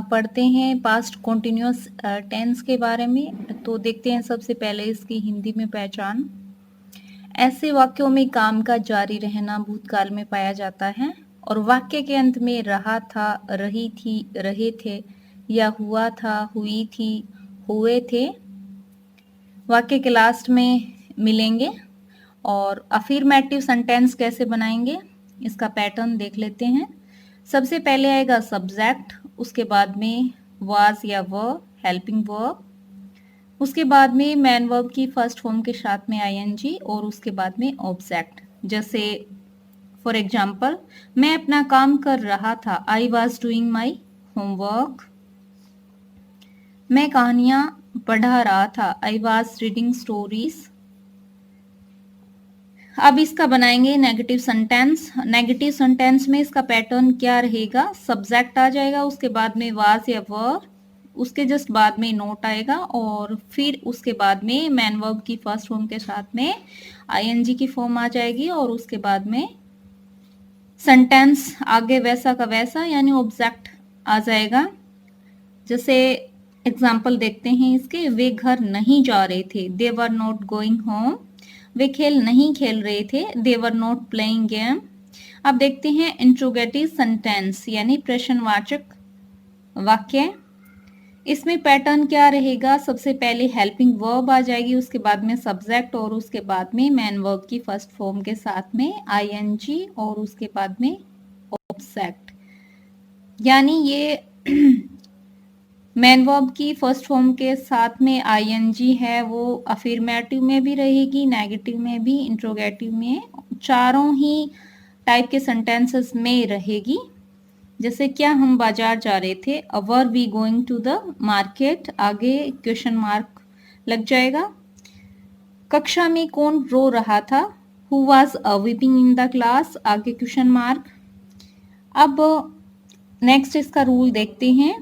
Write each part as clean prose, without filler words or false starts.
पढ़ते हैं past continuous tense के बारे में। तो देखते हैं सबसे पहले इसकी हिंदी में पहचान। ऐसे वाक्यों में काम का जारी रहना भूतकाल में पाया जाता है और वाक्य के अंत में रहा था, रही थी, रहे थे या हुआ था, हुई थी, हुए थे वाक्य के लास्ट में मिलेंगे। और अफर्मेटिव सेंटेंस कैसे बनाएंगे इसका पैटर्न देख लेते हैं। सबसे पहले आएगा सब्जेक्ट, उसके बाद में वाज या वर्ब, हेल्पिंग वर्ब, उसके बाद में मैन वर्ब की फर्स्ट फॉर्म के साथ में आईएनजी और उसके बाद में ऑब्जेक्ट। जैसे फॉर एग्जाम्पल, मैं अपना काम कर रहा था, I was doing my homework. मैं कहानियां पढ़ा रहा था, आई वॉज रीडिंग स्टोरीज। अब इसका बनाएंगे नेगेटिव सेंटेंस। नेगेटिव सेंटेंस में इसका पैटर्न क्या रहेगा, सब्जेक्ट आ जाएगा, उसके बाद में वाज या वर्ब, उसके जस्ट बाद में नोट आएगा और फिर उसके बाद में मैन वर्ब की फर्स्ट फॉर्म के साथ में आईएनजी की फॉर्म आ जाएगी और उसके बाद में सेंटेंस आगे वैसा का वैसा यानी ऑब्जेक्ट आ जाएगा। जैसे एग्जाम्पल देखते हैं इसके, वे घर नहीं जा रहे थे, दे वर नॉट गोइंग होम। वे खेल नहीं खेल रहे थे, दे वर नॉट प्लेइंग गेम। अब देखते हैं इंट्रोगेटिव सेंटेंस यानी प्रश्नवाचक वाक्य। इसमें पैटर्न क्या रहेगा, सबसे पहले हेल्पिंग वर्ब आ जाएगी, उसके बाद में सब्जेक्ट और उसके बाद में मैन वर्ब की फर्स्ट फॉर्म के साथ में आईएनजी और उसके बाद में ऑब्जेक्ट। यानी ये मैन वर्ब की फर्स्ट फॉर्म के साथ में आईएनजी है वो अफर्मेटिव में भी रहेगी, नेगेटिव में भी, इंट्रोगेटिव में, चारों ही टाइप के सेंटेंसेस में रहेगी। जैसे क्या हम बाजार जा रहे थे, were we going to the market, आगे क्वेश्चन मार्क लग जाएगा। कक्षा में कौन रो रहा था, who was weeping in the class, आगे क्वेश्चन मार्क। अब नेक्स्ट इसका रूल देखते हैं।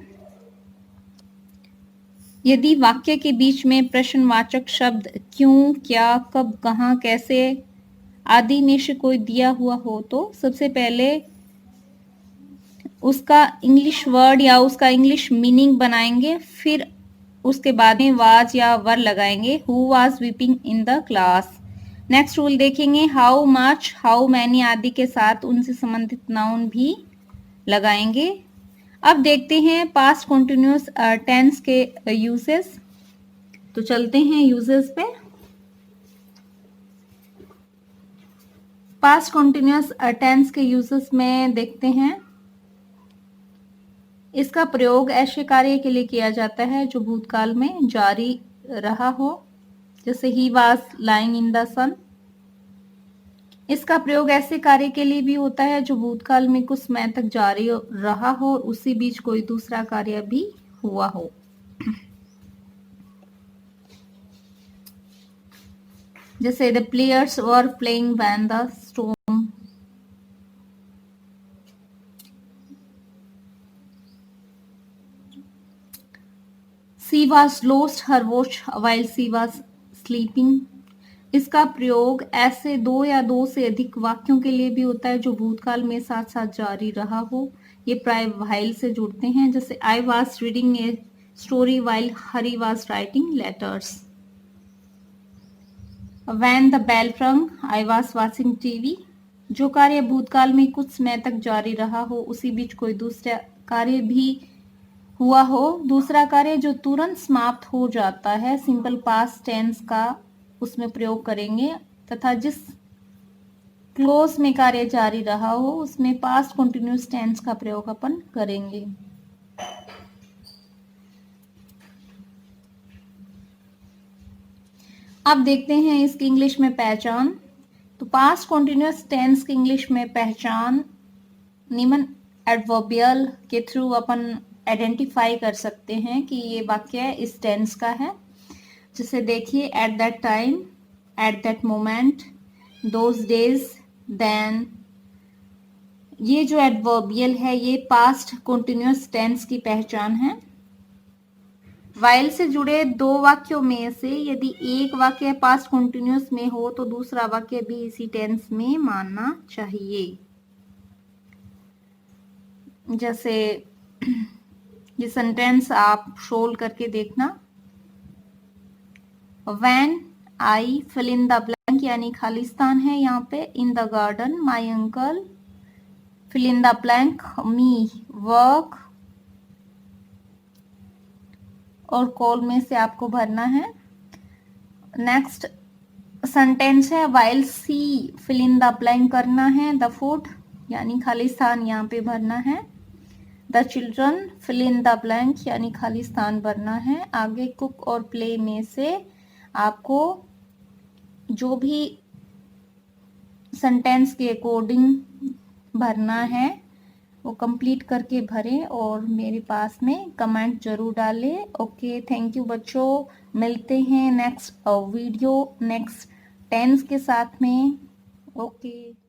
यदि वाक्य के बीच में प्रश्नवाचक शब्द क्यों, क्या, कब, कहाँ, कैसे आदि में से कोई दिया हुआ हो तो सबसे पहले उसका इंग्लिश वर्ड या उसका इंग्लिश मीनिंग बनाएंगे, फिर उसके बाद में वाज या वर लगाएंगे, who was weeping in the class. Next rule देखेंगे, हाउ मच, हाउ मैनी आदि के साथ उनसे संबंधित नाउन भी लगाएंगे। अब देखते हैं पास्ट कॉन्टिन्यूअस टेंस के यूजेस। तो चलते हैं यूजेस पे। पास्ट कॉन्टिन्यूअस टेंस के यूजेस में देखते हैं। इसका प्रयोग ऐसे कार्य के लिए किया जाता है जो भूतकाल में जारी रहा हो, जैसे ही was lying in the sun. इसका प्रयोग ऐसे कार्य के लिए भी होता है जो भूतकाल में कुछ समय तक जारी रहा हो और उसी बीच कोई दूसरा कार्य भी हुआ हो। जैसे the players were playing when the storm. She was lost her watch while she was sleeping. इसका प्रयोग ऐसे दो या दो से अधिक वाक्यों के लिए भी होता है जो भूतकाल में साथ साथ जारी रहा हो। ये प्राय व्हाइल से जुड़ते हैं, जैसे I was reading a story while Hari was writing letters. When the bell rang I was watching TV. जो कार्य भूतकाल में कुछ समय तक जारी रहा हो उसी बीच कोई दूसरा कार्य भी हुआ हो। दूसरा कार्य जो तुरंत समाप्त हो जाता है, सिंपल पास्ट टेंस का उसमें प्रयोग करेंगे, तथा जिस क्लोज में कार्य जारी रहा हो उसमें पास्ट कंटिन्यूअस टेंस का प्रयोग अपन करेंगे। अब देखते हैं इसकी इंग्लिश में पहचान। तो पास्ट कंटिन्यूअस टेंस की इंग्लिश में पहचान निम्न एडवर्बियल के थ्रू अपन आइडेंटिफाई कर सकते हैं कि ये वाक्य इस टेंस का है। जैसे देखिए, at that time, at that moment, those days, then. ये जो एडवर्बियल है ये पास्ट कंटिन्यूअस टेंस की पहचान है। व्हाइल से जुड़े दो वाक्यों में से यदि एक वाक्य पास्ट कंटिन्यूअस में हो तो दूसरा वाक्य भी इसी टेंस में मानना चाहिए। जैसे ये सेंटेंस आप सोल्व करके देखना। When I fill in the blank यानी खालिस्तान है यहाँ पे। In the garden my uncle fill in the blank me work, और कॉल में से आपको भरना है। नेक्स्ट सेंटेंस है while she fill in the blank करना है द फूड यानी खालिस्तान यहाँ पे भरना है। The children fill in the blank यानी खालिस्तान भरना है। आगे कुक और प्ले में से आपको जो भी सेंटेंस के अकॉर्डिंग भरना है वो कंप्लीट करके भरें और मेरे पास में कमेंट जरूर डालें। ओके, थैंक यू बच्चों, मिलते हैं नेक्स्ट वीडियो नेक्स्ट टेंस के साथ में। ओके।